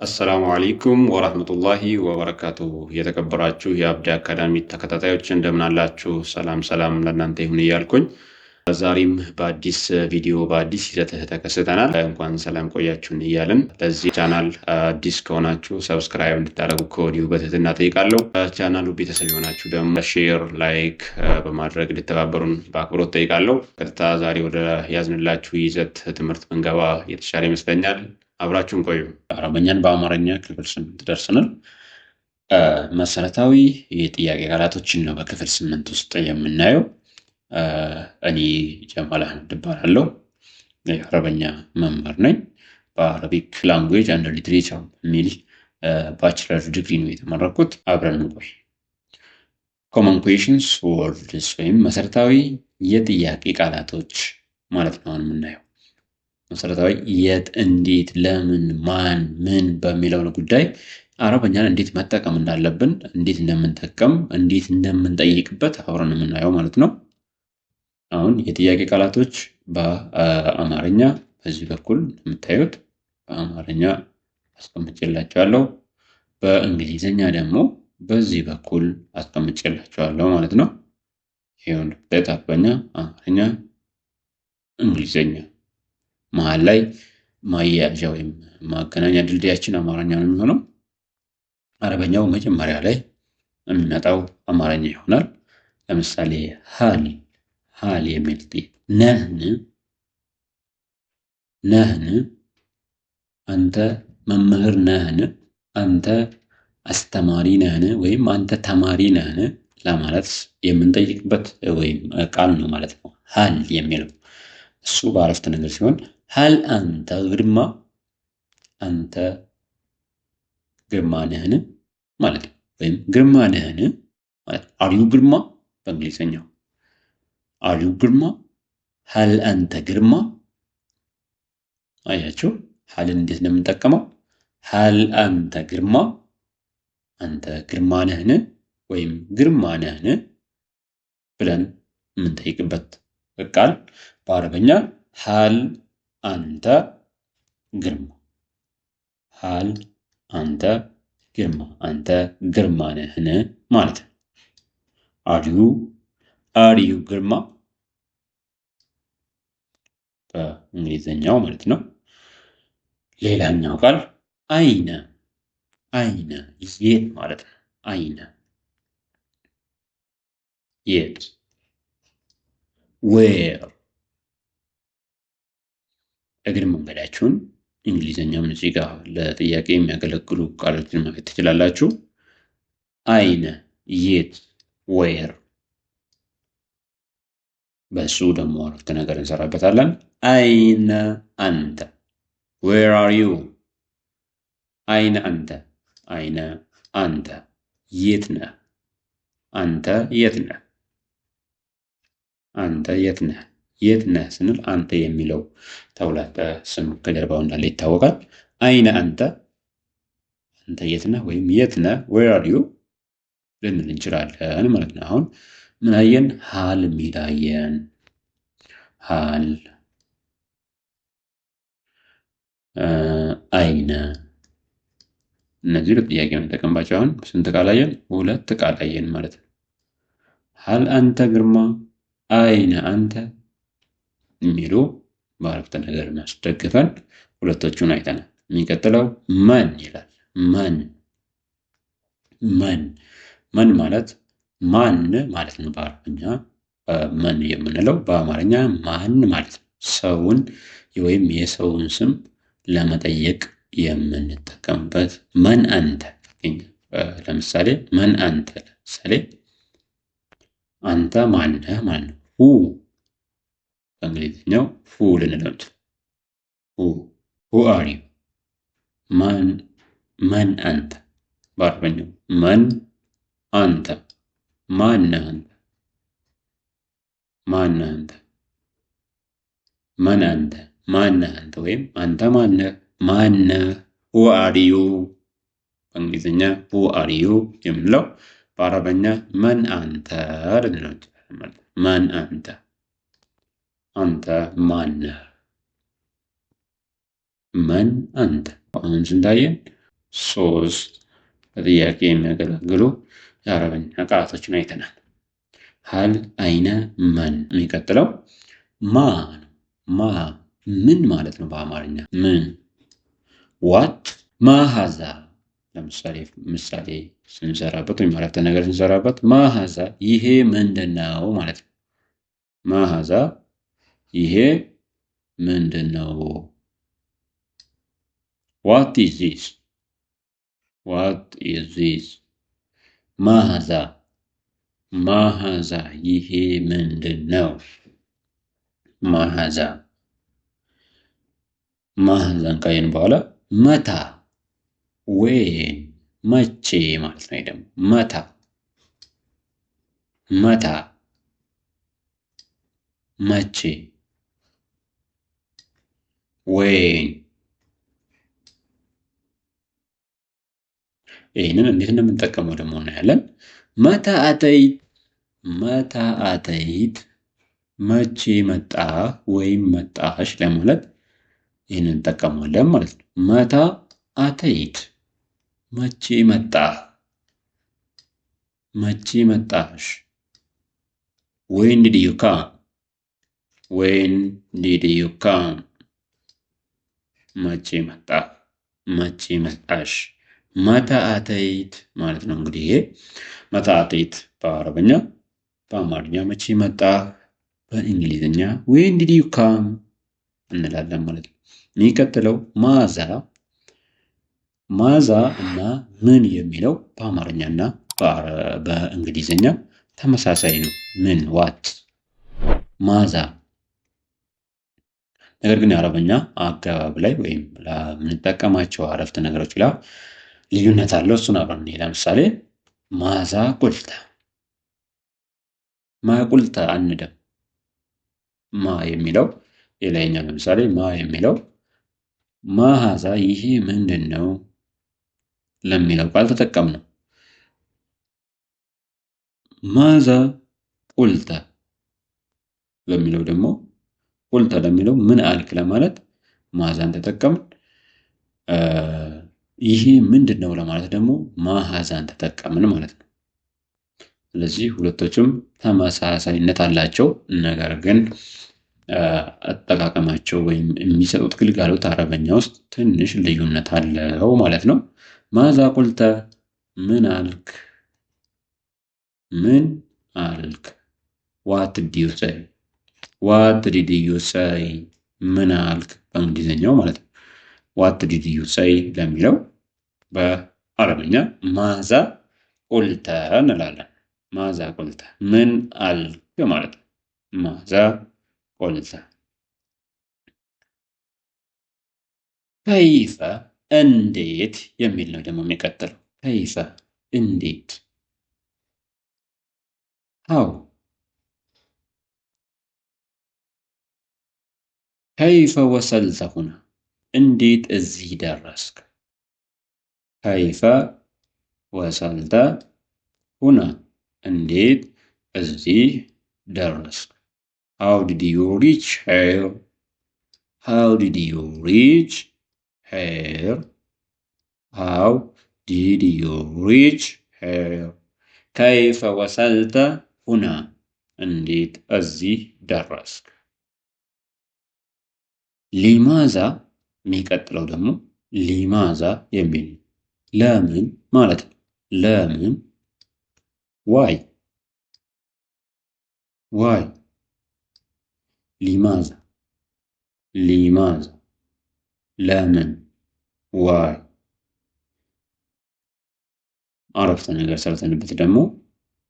አሰላሙ አለይኩም ወራህመቱላሂ ወበረካቱሁ። የተከበራችሁ የአብዲ አካዳሚ ተከታታዮች እንደምን አላችሁ? ሰላም ሰላም ለእናንተ ይሁን እያልኩኝ ዛሬም በአዲስ ቪዲዮ በአዲስ ይዘት ተከስተናል። እንኳን ሰላም ቆያችሁን እያልን ለዚህ ቻናል አዲስ ከሆናችሁ ሰብስክራይብ እንድታደርጉ ከወዲሁ በትህትና ጠይቃለሁ። ቻናሉ ቤተሰብ የሆናችሁ ደግሞ ሼር፣ ላይክ በማድረግ እንድተባበሩን በአክብሮት ጠይቃለሁ። ቀጥታ ዛሬ ወደ ያዝንላችሁ ይዘት ትምህርት ብንገባ የተሻለ ይመስለኛል። አብራችሁን ቆዩ። አረበኛን በአማርኛ ክፍል 8 ደርሰናል። መሰረታዊ የጥያቄ ቃላቶችን ነው በክፍል 8 ውስጥ የምናየው። እኔ ጀማል አህመድ እባላለሁ። የአረበኛ መምህር ነኝ። በአረቢክ ላንጉዌጅ አንድ ሊትሬቸር የሚል ባችለር ዲግሪ ነው የተመረኩት። አብረን እንቆይ። ኮመን ኩዌሽንስ ወርድስ ወይም መሰረታዊ የጥያቄ ቃላቶች ማለት ነው የምናየው። መሰረታዊ የት፣ እንዴት፣ ለምን፣ ማን፣ ምን በሚለው ጉዳይ አረበኛን እንዴት መጠቀም እንዳለብን፣ እንዴት እንደምንጠቀም፣ እንዴት እንደምንጠይቅበት አብረን የምናየው ማለት ነው። አሁን የጥያቄ ቃላቶች በአማርኛ በዚህ በኩል የምታዩት በአማርኛ አስቀምጬላችኋለሁ። በእንግሊዝኛ ደግሞ በዚህ በኩል አስቀምጬላችኋለሁ ማለት ነው። ይሄውን አረበኛ፣ አማርኛ፣ እንግሊዝኛ መሀል ላይ ማያያዣ ወይም ማገናኛ ድልድያችን አማርኛ ነው የሚሆነው። አረበኛው መጀመሪያ ላይ የሚመጣው አማርኛ ይሆናል። ለምሳሌ ሀል የሚል ነህን፣ አንተ መምህር ነህን፣ አንተ አስተማሪ ነህን ወይም አንተ ተማሪ ነህን ለማለት የምንጠይቅበት ወይም ቃል ነው ማለት ነው። ሀል የሚለው እሱ በአረፍተ ነገር ሲሆን ሀል አንተ ግርማ፣ አንተ ግርማ ነህን ማለት ነው። ወይም ግርማ ነህን ማለት ነው። አርዩ ግርማ በእንግሊዝኛው አርዩ ግርማ፣ ሀል አንተ ግርማ። አያችሁ ሀልን እንዴት ነው የምንጠቀመው? ሀል አንተ ግርማ፣ አንተ ግርማ ነህን ወይም ግርማ ነህን ብለን የምንጠይቅበት ቃል በአረበኛ ሀል አንተ ግርማ፣ ሀል አንተ ግርማ፣ አንተ ግርማ ነህን ማለት ነው። አርዩ ግርማ በእንግሊዝኛው ማለት ነው። ሌላኛው ቃል አይነ የት ማለት ነው። አይነ የት። ዌር እግር መንገዳችሁን እንግሊዝኛውን እዚህ ጋር ለጥያቄ የሚያገለግሉ ቃሎችን ማየት ትችላላችሁ። አይነ የት፣ ዌር። በሱ ደግሞ አረፍተ ነገር እንሰራበታለን። አይነ አንተ፣ ዌር አር ዩ። አይነ አንተ፣ አይነ አንተ የት ነህ፣ አንተ የት ነህ፣ አንተ የት ነህ። የት ነህ ስንል አንተ የሚለው ተውላጠ ስም ከጀርባው እንዳለ ይታወቃል። አይነ አንተ፣ አንተ የት ነህ ወይም የት ነህ፣ ዌር አር ዩ ልንል እንችላለን ማለት ነው። አሁን ምን አየን? ሀል የሚል አየን። ሀል፣ አይነ፣ እነዚህ ለጥያቄ የምንጠቀምባቸው። አሁን ስንት ቃል አየን? 2 ቃል አየን ማለት ነው። ሀል አንተ ግርማ፣ አይነ አንተ የሚሉ በአረፍተ ነገር እናስደግፈን ሁለቶቹን አይተናል። የሚቀጥለው መን ይላል። መን ማለት ማን ማለት ነው በአረብኛ። መን የምንለው በአማርኛ ማን ማለት ነው። ሰውን ወይም የሰውን ስም ለመጠየቅ የምንጠቀምበት መን አንተ። ለምሳሌ መን አንተ፣ ለምሳሌ አንተ ማነህ ማለት ነው። ሁ በእንግሊዝኛው ሁ ልንለው ሁ አር ዩ። መን አንተ በአረበኛው መን አንተ፣ ማነህ አንተ፣ ማነህ አንተ፣ መን አንተ፣ ማነህ አንተ ወይም አንተ ማነህ። ሁ አር ዩ በእንግሊዝኛ ሁ አር ዩ የምንለው በአረበኛ መን አንተ ልንለው እንችላለን። መን አንተ፣ አንተ ማነህ። መን አንተ። አሁን ስንታየን ሶስት ለጥያቄ የሚያገለግሉ የአረበኛ ቃላቶችን አይተናል። ሀል፣ አይነ፣ መን። የሚቀጥለው ማ ነው። ማ ምን ማለት ነው በአማርኛ? ምን። ዋት፣ ማሃዛ። ለምሳሌ ምሳሌ ስንሰራበት ወይም አረፍተ ነገር ስንሰራበት ማሃዛ ይሄ ምንድን ነው ማለት ነው። ማሃዛ ይሄ ምንድን ነው? ዋት ኢዝ ዚስ፣ ዋት ኢዝ ዚስ። ማሃዛ ማሃዛ ይሄ ምንድን ነው? ማሃዛ። ማሃዛን ካየን በኋላ መታ ዌን፣ መቼ ማለት ነው። ደግሞ መታ መታ መቼ። ዌን። ይህንን እንዴት እንደምንጠቀመው ደግሞ እናያለን። መታ አተይት፣ መታ አተይት መቼ መጣ ወይም መጣሽ ለማለት ይህንን እንጠቀማለን ማለት ነው። መታ አተይት መቼ መጣ፣ መቼ መጣሽ። ዌን ዲድ ዩ ካም፣ ዌን ዲድ ዩ ካም መቼ መጣ፣ መቼ መጣሽ። መታ አተይት ማለት ነው። እንግዲህ ይሄ መታ አተይት በአረበኛ፣ በአማርኛ መቼ መጣ፣ በእንግሊዝኛ ዌን ዲድ ዩ ካም እንላለን ማለት ነው። የሚቀጥለው ማዛ። ማዛ እና ምን የሚለው በአማርኛና በእንግሊዝኛ ተመሳሳይ ነው። ምን ዋት፣ ማዛ። ነገር ግን የአረበኛ አገባብ ላይ ወይም ለምንጠቀማቸው አረፍተ ነገሮች ላይ ልዩነት አለው። እሱን አብረን እንይ። ለምሳሌ ማዛ ቁልተ፣ ማ ቁልተ አንድም። ማ የሚለው የላይኛው ለምሳሌ ማ የሚለው ማሃዛ ይሄ ምንድን ነው ለሚለው ቃል ተጠቀም ነው። ማዛ ቁልተ ለሚለው ደግሞ ቁልተ ለሚለው ምን አልክ ለማለት ማዛን ተጠቀምን። ይሄ ምንድን ነው ለማለት ደግሞ ማሃዛን ተጠቀምን ማለት ነው። ስለዚህ ሁለቶችም ተመሳሳይነት አላቸው። ነገር ግን አጠቃቀማቸው ወይም የሚሰጡት ግልጋሎት አረበኛ ውስጥ ትንሽ ልዩነት አለው ማለት ነው። ማዛ ቁልተ ምን አልክ፣ ምን አልክ። ዋት ዲድ ዩ ሴይ፣ ዋት ዲድ ዩ ሴይ ምን አልክ በእንግሊዝኛው ማለት ነው። ዋት ዲድ ዩ ሴይ ለሚለው በአረበኛ ማዛ ቁልተ እንላለን። ማዛ ቁልተ ምን አልክ ማለት ነው። ማዛ ቁልተ። ከይፈ እንዴት የሚል ነው ደግሞ የሚቀጥለው። ከይፈ እንዴት። ሃው፣ ከይፈ ወሰልተ ሁና እንዴት እዚህ ደረስክ። ከይፈ ወሰልተ ሁና እንዴት እዚህ ደረስክ። ሃው ዲድ ዩ ሪች ሄር፣ ሃው ዲድ ዩ ሪች ሄር፣ ሃው ዲድ ዩ ሪች ሄር። ከይፈ ወሰልተ ሁና እንዴት እዚህ ደረስክ። ሊማዛ የሚቀጥለው ደግሞ ሊማዛ የሚል ለምን ማለት ነው። ለምን ዋይ፣ ዋይ። ሊማዛ፣ ሊማዛ ለምን ዋይ። አረፍተ ነገር ሰርተንበት ደግሞ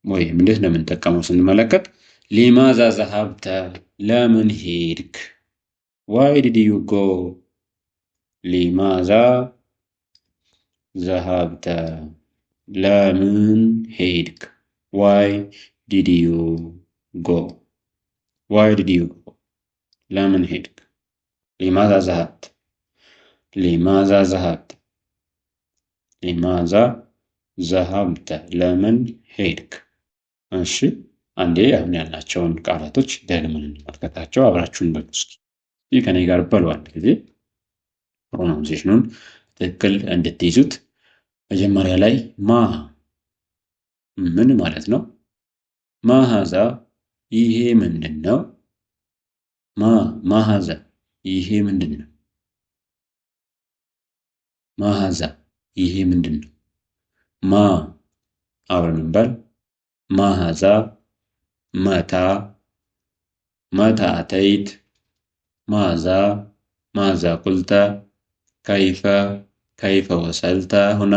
ወይም እንዴት ነው የምንጠቀመው ስንመለከት ሊማዛ ዘሀብተ ለምን ሄድክ። ዋይ ዲድ ዩ ጎ። ሊማዛ ዘሀብተ ለምን ሄድክ። ዋይ ዲድ ዩ ጎ፣ ዋይ ዲድ ዩ ጎ ለምን ሄድክ። ሊማዛ ዘሀብተ፣ ሊማዛ ዘሀብተ፣ ሊማዛ ዘሀብተ ለምን ሄድክ። እሺ አንዴ አሁን ያልናቸውን ቃላቶች ደግመን እንመልከታቸው። አብራችሁን በሉ እስኪ። ይህ ከኔ ጋር በሉ አንድ ጊዜ ፕሮናውንሴሽኑን ትክክል እንድትይዙት መጀመሪያ ላይ ማ ምን ማለት ነው? ማሃዛ ይሄ ምንድን ነው? ማሃዛ ይሄ ምንድን ነው? ማሃዛ ይሄ ምንድን ነው? ማ አብረን እንበል። ማሃዛ መታ መታ አተይት ማዛ ቁልተ ከይፈ ወሰልተ ሁና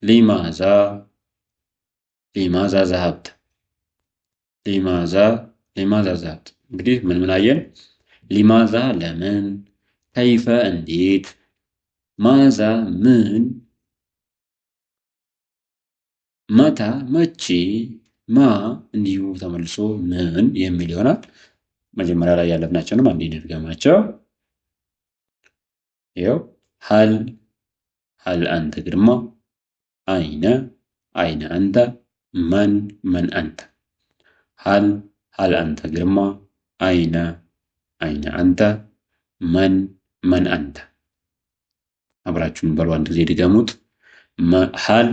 ሊማዛ ዘሀብት ዘሀብት። እንግዲህ ምን አየን? ሊማዛ ለምን፣ ከይፈ እንዴት፣ ማዛ ምን፣ መታ መቼ፣ ማ እንዲሁ ተመልሶ ምን የሚል ይሆናል። መጀመሪያ ላይ ያለፍናቸውንም አንዴ እንድገማቸው። ይኸው ሀል አንተ ግርማ፣ አይነ አንተ፣ መን አንተ። ሀል አንተ ግርማ፣ አይነ አንተ፣ መን አንተ። አብራችሁን በሉ አንድ ጊዜ ድገሙት። ሀል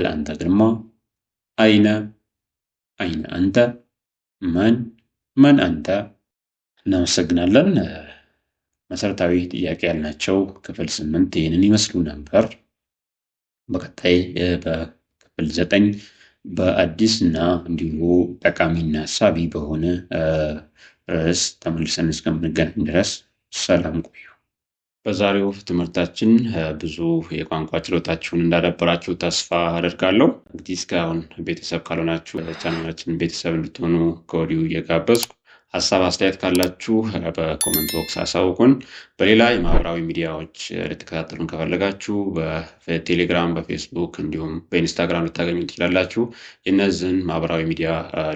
አንተ ግርማ፣ አይነ አንተ፣ መን አንተ። እናመሰግናለን። መሰረታዊ ጥያቄ ያልናቸው ክፍል 8 ይህንን ይመስሉ ነበር። በቀጣይ በክፍል 9 በአዲስ እና እንዲሁ ጠቃሚና ሳቢ በሆነ ርዕስ ተመልሰን እስከምንገናኝ ድረስ ሰላም ቆዩ። በዛሬው ትምህርታችን ብዙ የቋንቋ ችሎታችሁን እንዳዳበራችሁ ተስፋ አደርጋለሁ። እንግዲህ እስካሁን ቤተሰብ ካልሆናችሁ ቻናላችን ቤተሰብ እንድትሆኑ ከወዲሁ እየጋበዝኩ፣ ሀሳብ አስተያየት ካላችሁ በኮመንት ቦክስ አሳውቁን። በሌላ የማህበራዊ ሚዲያዎች ልትከታተሉን ከፈለጋችሁ በቴሌግራም፣ በፌስቡክ እንዲሁም በኢንስታግራም ልታገኙ ትችላላችሁ። የእነዚህን ማህበራዊ ሚዲያ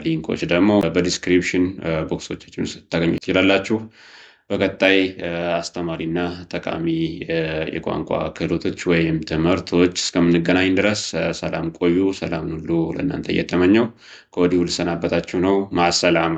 ሊንኮች ደግሞ በዲስክሪፕሽን ቦክሶቻችን ውስጥ ልታገኙ ትችላላችሁ። በቀጣይ አስተማሪና ጠቃሚ የቋንቋ ክህሎቶች ወይም ትምህርቶች እስከምንገናኝ ድረስ ሰላም ቆዩ። ሰላም ሁሉ ለእናንተ እየተመኘው ከወዲሁ ልሰናበታችሁ ነው። ማሰላማ